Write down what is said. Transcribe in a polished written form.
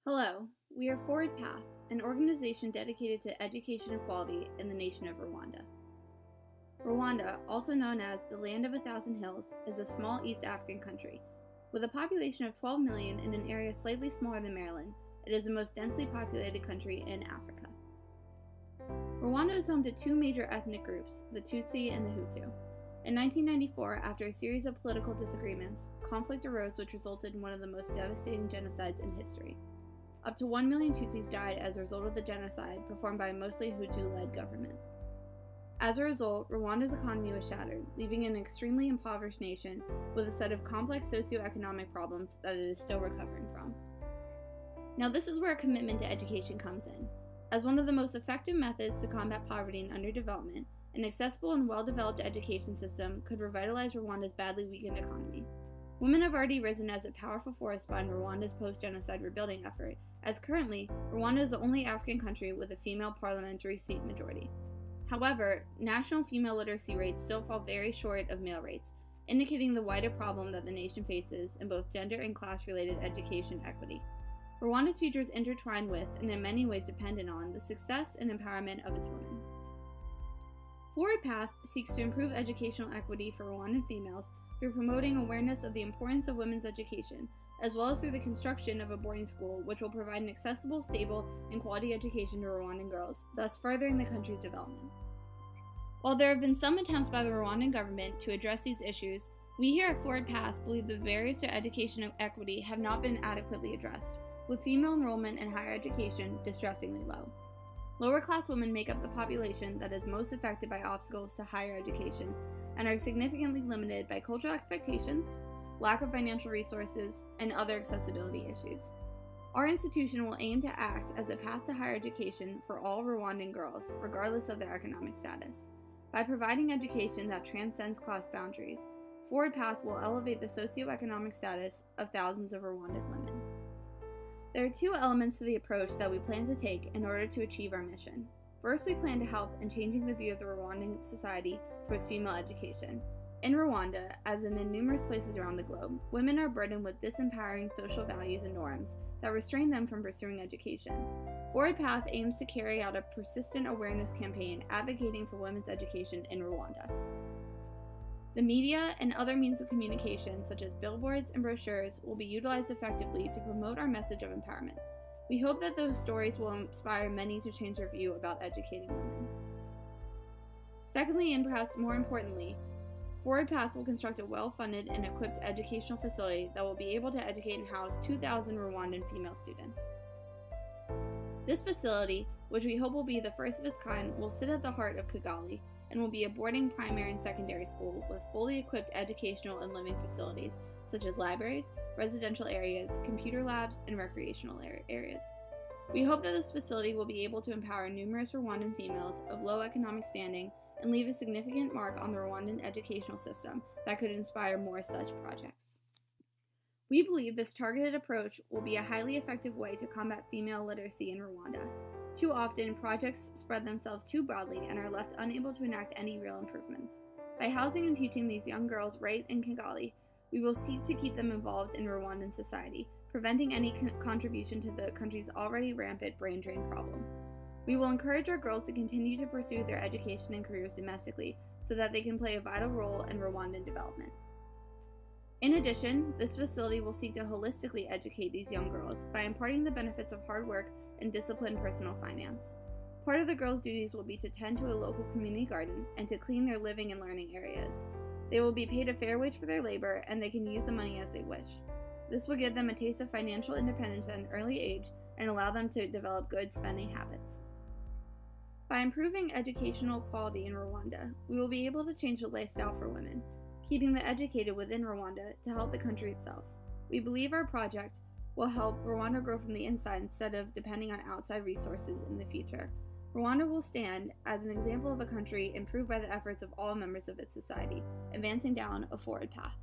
Hello, we are Forward Path, an organization dedicated to education equality in the nation of Rwanda. Rwanda, also known as the Land of a Thousand Hills, is a small East African country. With a population of 12 million in an area slightly smaller than Maryland, it is the most densely populated country in Africa. Rwanda is home to two major ethnic groups, the Tutsi and the Hutu. In 1994, after a series of political disagreements, conflict arose which resulted in one of the most devastating genocides in history. Up to 1 million Tutsis died as a result of the genocide performed by a mostly Hutu-led government. As a result, Rwanda's economy was shattered, leaving an extremely impoverished nation with a set of complex socioeconomic problems that it is still recovering from. Now, this is where a commitment to education comes in. As one of the most effective methods to combat poverty and underdevelopment, an accessible and well-developed education system could revitalize Rwanda's badly weakened economy. Women have already risen as a powerful force behind Rwanda's post-genocide rebuilding effort, as currently, Rwanda is the only African country with a female parliamentary seat majority. However, national female literacy rates still fall very short of male rates, indicating the wider problem that the nation faces in both gender and class-related education equity. Rwanda's future is intertwined with, and in many ways dependent on, the success and empowerment of its women. Forward Path seeks to improve educational equity for Rwandan females through promoting awareness of the importance of women's education, as well as through the construction of a boarding school which will provide an accessible, stable, and quality education to Rwandan girls, thus furthering the country's development. While there have been some attempts by the Rwandan government to address these issues, we here at Forward Path believe the barriers to education equity have not been adequately addressed, with female enrollment in higher education distressingly low. Lower-class women make up the population that is most affected by obstacles to higher education and are significantly limited by cultural expectations, lack of financial resources, and other accessibility issues. Our institution will aim to act as a path to higher education for all Rwandan girls, regardless of their economic status. By providing education that transcends class boundaries, Forward Path will elevate the socioeconomic status of thousands of Rwandan women. There are two elements to the approach that we plan to take in order to achieve our mission. First, we plan to help in changing the view of the Rwandan society towards female education. In Rwanda, as in numerous places around the globe, women are burdened with disempowering social values and norms that restrain them from pursuing education. Forward Path aims to carry out a persistent awareness campaign advocating for women's education in Rwanda. The media and other means of communication, such as billboards and brochures, will be utilized effectively to promote our message of empowerment. We hope that those stories will inspire many to change their view about educating women. Secondly, and perhaps more importantly, Forward Path will construct a well-funded and equipped educational facility that will be able to educate and house 2,000 Rwandan female students. This facility, which we hope will be the first of its kind, will sit at the heart of Kigali and will be a boarding primary and secondary school with fully equipped educational and living facilities such as libraries, residential areas, computer labs, and recreational areas. We hope that this facility will be able to empower numerous Rwandan females of low economic standing and leave a significant mark on the Rwandan educational system that could inspire more such projects. We believe this targeted approach will be a highly effective way to combat female literacy in Rwanda. Too often, projects spread themselves too broadly and are left unable to enact any real improvements. By housing and teaching these young girls right in Kigali, we will seek to keep them involved in Rwandan society, preventing any contribution to the country's already rampant brain drain problem. We will encourage our girls to continue to pursue their education and careers domestically so that they can play a vital role in Rwandan development. In addition, this facility will seek to holistically educate these young girls by imparting the benefits of hard work and disciplined personal finance. Part of the girls' duties will be to tend to a local community garden and to clean their living and learning areas. They will be paid a fair wage for their labor, and they can use the money as they wish. This will give them a taste of financial independence at an early age and allow them to develop good spending habits. By improving educational quality in Rwanda, we will be able to change the lifestyle for women, keeping the educated within Rwanda to help the country itself. We believe our project will help Rwanda grow from the inside instead of depending on outside resources in the future. Rwanda will stand as an example of a country improved by the efforts of all members of its society, advancing down a forward path.